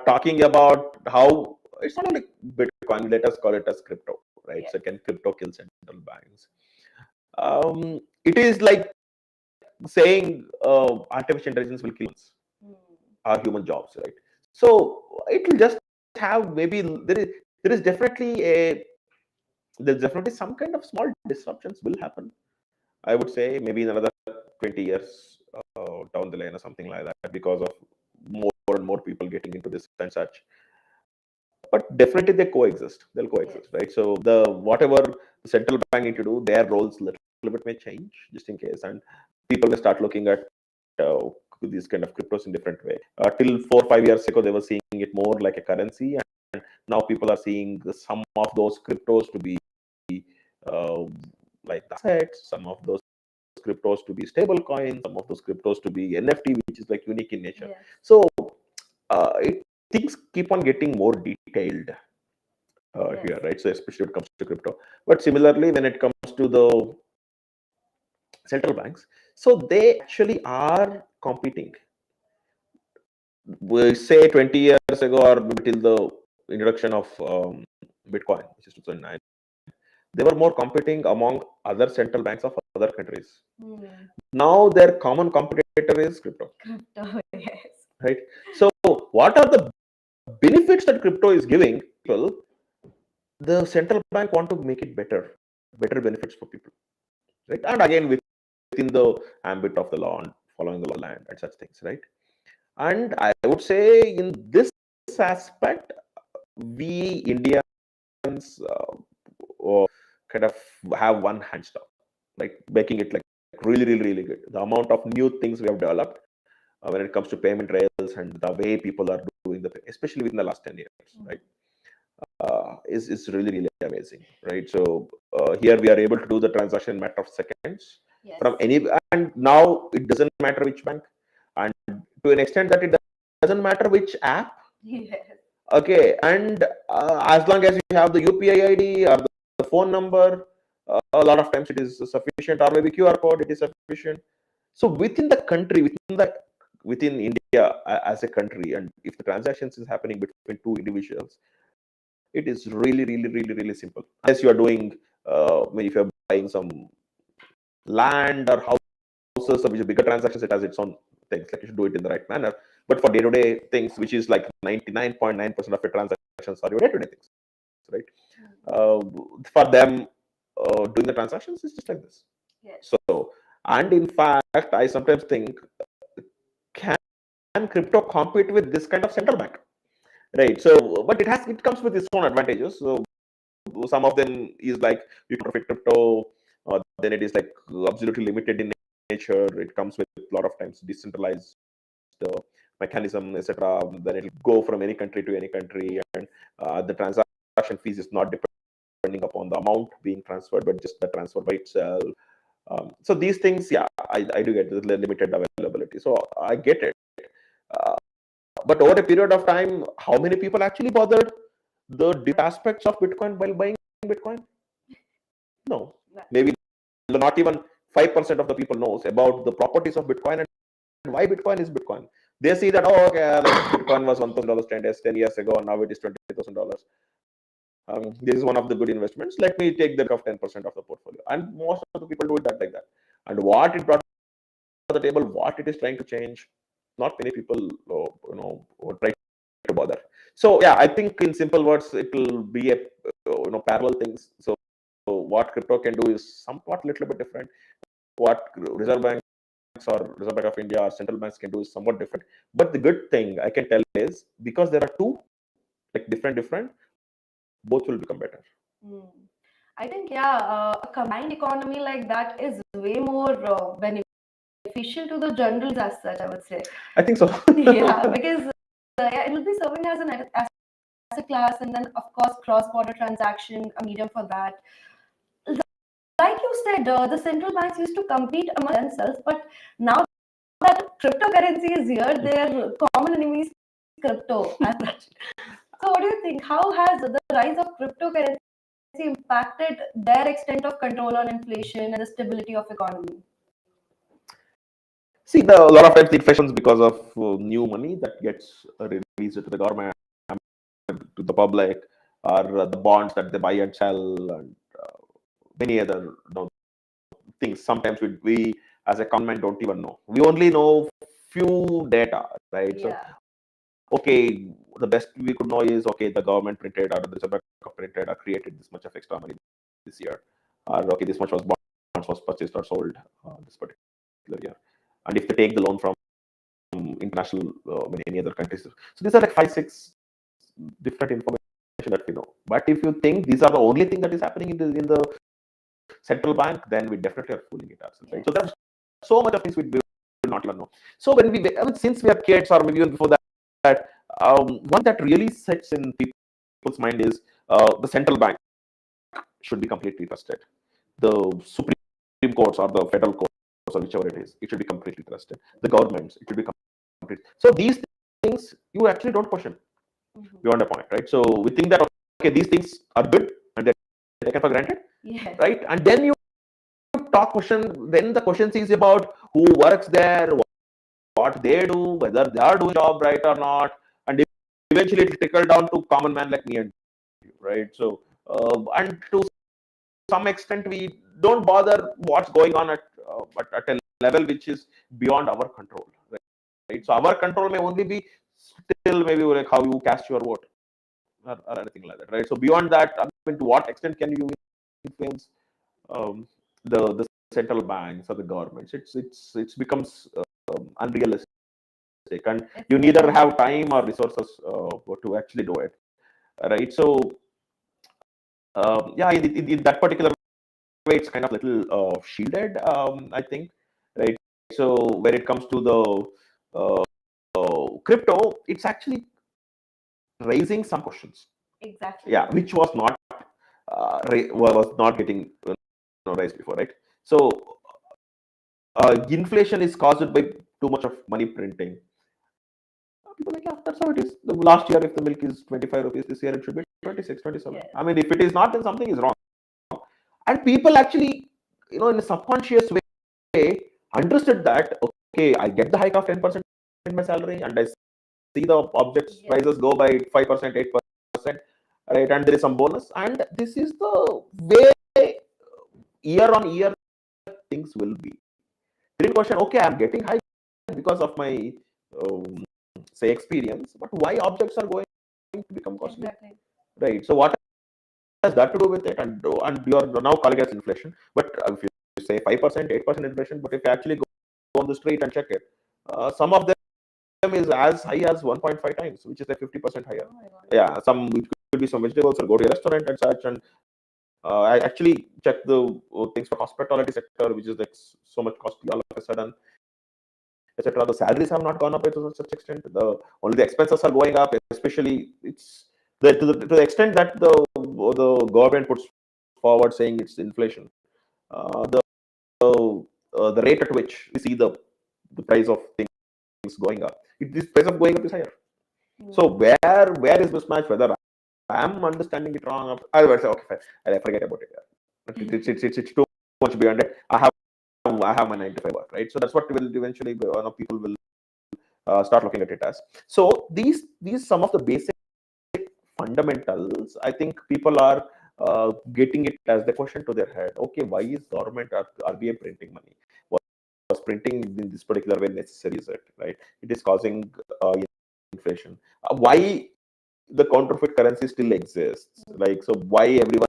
talking about how it's not like Bitcoin. Let us call it as crypto, right? So, can crypto kill central banks? It is like saying artificial intelligence will kill humans, our human jobs, right? So, it will just have maybe there's definitely some kind of small disruptions will happen. I would say maybe in another 20 years down the line or something like that, because of more and more people getting into this and such. But definitely they coexist. They'll coexist, right? So the whatever the central bank need to do, their roles little bit may change just in case, and people will start looking at these kind of cryptos in different way. Till 4 or 5 years ago, they were seeing it more like a currency, and now people are seeing some of those cryptos to be like assets, some of those cryptos to be stable coins, some of those cryptos to be NFT, which is like unique in nature. So things keep on getting more detailed here, right? So especially when it comes to crypto. But similarly, when it comes to the central banks, so they actually are competing. We say 20 years ago or till the introduction of Bitcoin, which is 2009, they were more competing among other central banks of other countries. Now their common competitor is crypto. Yes. Right? So what are the benefits that crypto is giving people? The central bank want to make it better benefits for people, right? And again, within the ambit of the law and following the law land and such things, right? And I would say in this aspect, we Indians kind of have one hand stop, like making it like really good. The amount of new things we have developed when it comes to payment rails and the way people are doing especially within the last 10 years, right? Is really amazing, right? So here we are able to do the transaction in a matter of seconds from any, and now it doesn't matter which bank, and to an extent that it doesn't matter which app. Okay, and as long as you have the UPI ID or the phone number, a lot of times it is sufficient, or maybe QR code, it is sufficient. So within the country, within India as a country, and if the transactions is happening between two individuals, it is really simple. Unless you are doing, maybe if you are buying some land or houses, which is bigger transactions, it has its own things. Like you should do it in the right manner. But for day-to-day things, which is like 99.9% of your transactions are your day-to-day things, right? For them, doing the transactions is just like this. So, and in fact, I sometimes think, can crypto compete with this kind of central bank? Right. So, but it comes with its own advantages. So, some of them is like you can profit crypto, then it is like absolutely limited in nature. It comes with a lot of times decentralized mechanism, etc. Then it will go from any country to any country, and the transaction fees is not depending upon the amount being transferred, but just the transfer by itself. So these things, yeah, I do get the limited availability. So I get it. But over a period of time, how many people actually bothered the deep aspects of Bitcoin while buying Bitcoin? No, maybe not even 5% of the people knows about the properties of Bitcoin and why Bitcoin is Bitcoin. They see that, oh, okay, Bitcoin was $1,000 10 years ago, and now it is $20,000. This is one of the good investments. Let me take that of 10% of the portfolio. And most of the people do it like that. And what it brought to the table, what it is trying to change, not many people, try to bother. So yeah, I think in simple words, it will be a parallel things. So what crypto can do is somewhat little bit different. What Reserve Banks or Reserve Bank of India or central banks can do is somewhat different. But the good thing I can tell is, because there are two like different, both will become better. I think, a combined economy like that is way more beneficial to the generals as such, I would say. I think so. Yeah, because it will be serving as an asset class, and then of course cross-border transaction, a medium for that. Like you said, the central banks used to compete among themselves, but now that cryptocurrency is here, their common enemy is crypto as such. So what do you think? How has the rise of cryptocurrency impacted their extent of control on inflation and the stability of economy? See, a lot of times the inflations because of new money that gets released to the government, to the public, or the bonds that they buy and sell, and many other things. Sometimes we as a government don't even know. We only know few data, right? Yeah. So, okay, the best we could know is, okay, the government printed, or the Reserve Bank printed or created this much of extra money this year, or okay, this much was bonds was purchased or sold this particular year. And if they take the loan from international, many other countries, so these are like 5-6 different information that we know. But if you think these are the only thing that is happening in the central bank, then we definitely are fooling it ourselves, right? So there's so much of things we will not even know. So when since we are kids, or maybe even before that, one that really sets in people's mind is the central bank should be completely trusted. The Supreme Courts or the federal courts, or whichever it should be completely trusted. The governments, it should be complete. So these things you actually don't question beyond a point, right? So we think that, okay, these things are good and they're taken for granted, right? And then you talk question, then the question is about who works there, what they do, whether they are doing job right or not, and eventually it trickle down to common man like me and you, right? So and to some extent we don't bother what's going on at a level which is beyond our control, right? So our control may only be still maybe like how you cast your vote, or anything like that, right? So beyond that, I mean, to what extent can you influence the central banks or the governments? It becomes unrealistic, and you neither have time or resources to actually do it, right? So yeah, in that particular way, it's kind of little shielded, I think, right? So when it comes to the crypto, it's actually raising some questions. Exactly. Yeah, which was not was not getting raised before, right? So inflation is caused by too much of money printing. People are like, yeah, that's how it is. The last year, if the milk is 25 rupees, this year it should be 26, 27. Yes. I mean, if it is not, then something is wrong. And people actually, in a subconscious way, understood that, okay, I get the hike of 10% in my salary, and I see the objects Yes. prices go by 5%, 8%, right? And there is some bonus. And this is the way year on year things will be. Didn't question, okay, I'm getting high because of my say experience, but why objects are going to become costly? Exactly. Right? So what has that to do with it? And you are now calling it as inflation, but if you say 5%, 8% inflation, but if you actually go on the street and check it, some of them is as high as 1.5 times, which is like 50% higher. Oh my God. Yeah, some it could be some vegetables, or go to a restaurant and such. And I actually checked the things for hospitality sector, which is like so much costly all of a sudden, etc. The salaries have not gone up to such extent. Only the expenses are going up, especially it's to the extent that the government puts forward saying it's inflation. The rate at which we see the price of things going up, this price of going up is higher. So where is mismatch? Whether I'm understanding it wrong, I will say, okay, fine, I forget about it. It's too much beyond it. I have my 9 to 5 work, right? So that's what will eventually people will start looking at it as. So these some of the basic fundamentals, I think people are getting it as the question to their head. Okay, why is government or RBI printing money? Was printing in this particular way necessary? Is it right? It is causing inflation. Why the counterfeit currency still exists? Like, so why everyone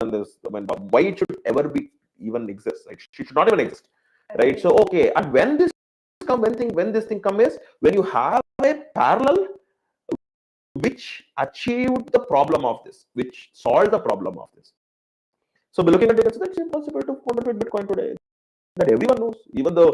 is? I mean, why it should ever be even exist? Like, it should not even exist, right? So okay, and when this thing comes is when you have a parallel which achieved the problem of this, which solved the problem of this. So we're looking at it, it's impossible to counterfeit Bitcoin today. That everyone knows, even the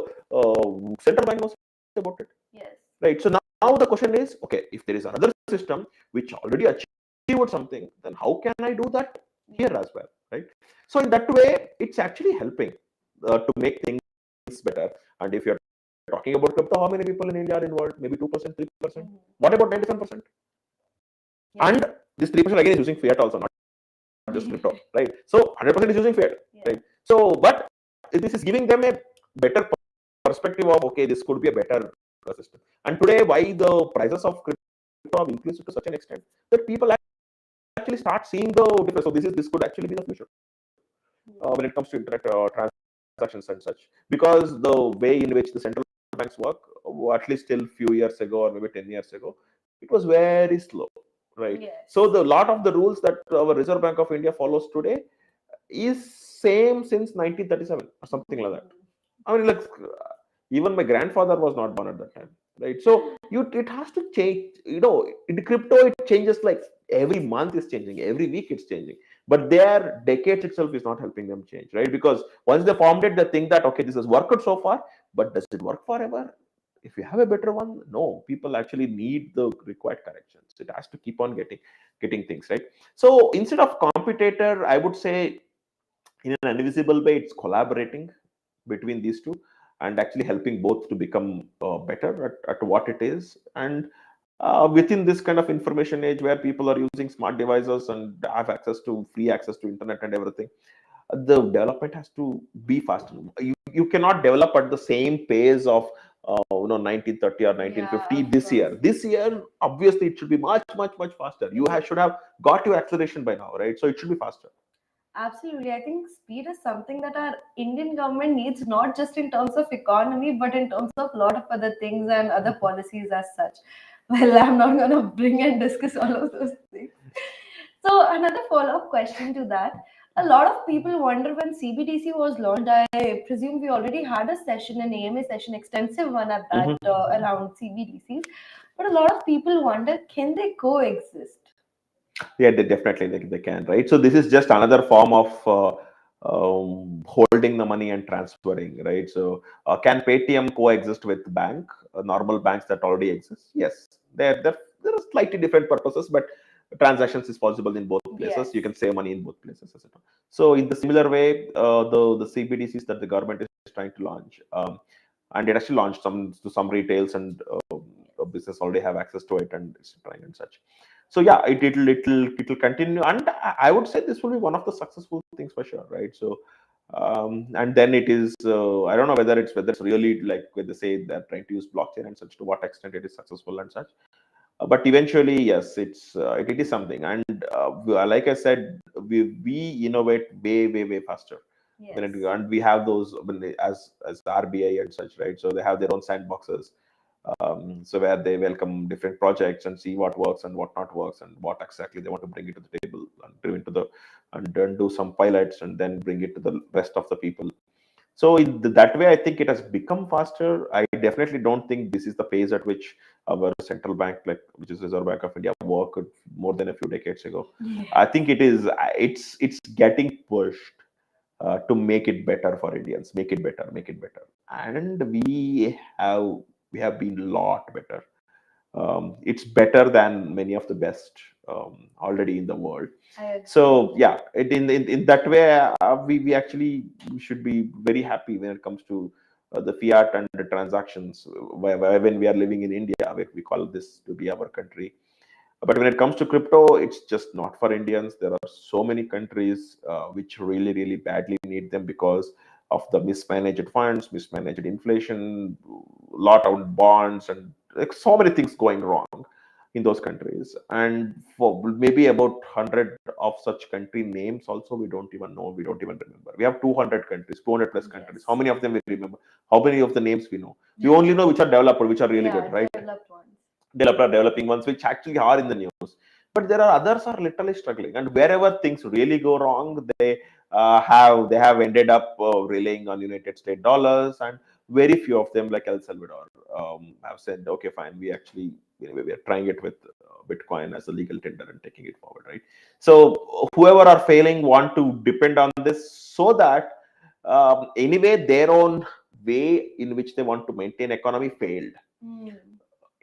central bank knows about it. Yes. Right. So now the question is, okay, if there is another system which already achieved something, then how can I do that here as well? Right. So in that way, it's actually helping to make things better. And if you're talking about crypto, how many people in India are involved? Maybe 2%, 3%. What about 97%? Yes. And this 3% again is using fiat also, not just crypto, right? So 100% is using fiat, right? So, but this is giving them a better perspective of, okay, this could be a better system. And today, why the prices of crypto have increased to such an extent that people actually start seeing the difference. So this could actually be the future when it comes to internet transactions and such, because the way in which the central banks work, at least till few years ago or maybe 10 years ago, it was very slow, right? Yes. So the lot of the rules that our Reserve Bank of India follows today is same since 1937 or something like that. I mean, like, even my grandfather was not born at that time, right? So it has to change. In crypto, it changes like every month is changing, every week it's changing. But their decades itself is not helping them change, right? Because once they formed it, they think that, okay, this has worked so far, but does it work forever? If you have a better one, no. People actually need the required corrections. It has to keep on getting things right. So instead of competitor, I would say in an invisible way, it's collaborating between these two and actually helping both to become better at what it is. And within this kind of information age where people are using smart devices and have free access to internet and everything, the development has to be faster. You cannot develop at the same pace of 1930 or 1950 this year. Obviously it should be much faster. You should have got your acceleration by now, right? So it should be faster. Absolutely. I think speed is something that our Indian government needs, not just in terms of economy, but in terms of a lot of other things and other policies as such. Well, I'm not going to bring and discuss all of those things. So, another follow up question to that. A lot of people wonder when CBDC was launched. I presume we already had a session, an AMA session, extensive one at that around CBDCs. But a lot of people wonder, can they coexist? Yeah, definitely they can, right? So this is just another form of holding the money and transferring, right? So can Paytm coexist with normal banks that already exist? Yes, they're there are slightly different purposes, but transactions is possible in both places. Yes. You can save money in both places, etc. So in the similar way, the CBDCs that the government is trying to launch, and it actually launched some to some retails, and business already have access to it, and it's trying and such. So yeah, it'll continue, and I would say this will be one of the successful things for sure, right? So and then it is I don't know whether it's really like when they say they're trying to use blockchain and such, to what extent it is successful and such. But eventually, yes, it is something. And like I said, we innovate way faster. Yes. And we have those as the RBI and such, right? So they have their own sandboxes, so where they welcome different projects and see what works and what not works, and what exactly they want to bring it to the table, and bring it to the, and then do some pilots, and then bring it to the rest of the people. So in that way, I think it has become faster. I definitely don't think this is the pace at which our central bank, like which is Reserve Bank of India, worked more than a few decades ago. I think it's getting pushed to make it better for Indians, make it better, and we have been a lot better. It's better than many of the best already in the world. So yeah, in that way, we actually should be very happy when it comes to the fiat and the transactions. When we are living in India, we call this to be our country. But when it comes to crypto, it's just not for Indians. There are so many countries which really badly need them because of the mismanaged funds, mismanaged inflation, lot of bonds, and like so many things going wrong in those countries. And for maybe about 100 of such country names also, we don't even know, we don't even remember. We have 200 countries, 200 plus countries. How many of them we remember? How many of the names we know? We only know which are developed, which are really good, right? Developing ones which actually are in the news, but there are others are literally struggling, and wherever things really go wrong, they have ended up relying on United States dollars, and very few of them, like El Salvador, have said, okay, fine, we actually, we are trying it with Bitcoin as a legal tender and taking it forward, right? So whoever are failing want to depend on this, so that anyway their own way in which they want to maintain economy failed.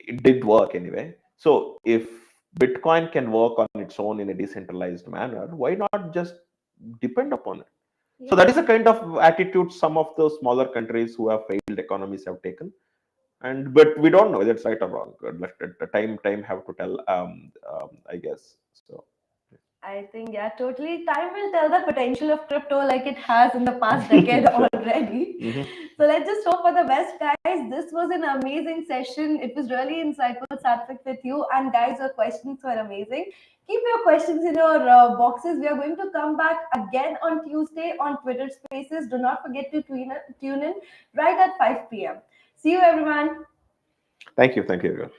It did work anyway. So if Bitcoin can work on its own in a decentralized manner, why not just depend upon it? So that is a kind of attitude some of the smaller countries who have failed economies have taken. And but we don't know whether it's right or wrong. Let the time have to tell. I guess so. I think, yeah, totally. Time will tell the potential of crypto like it has in the past decade already. So let's just hope for the best, guys. This was an amazing session. It was really insightful, Satvik, with you. And guys, your questions were amazing. Keep your questions in your boxes. We are going to come back again on Tuesday on Twitter Spaces. Do not forget to tune in right at 5 p.m. See you, everyone. Thank you, everyone.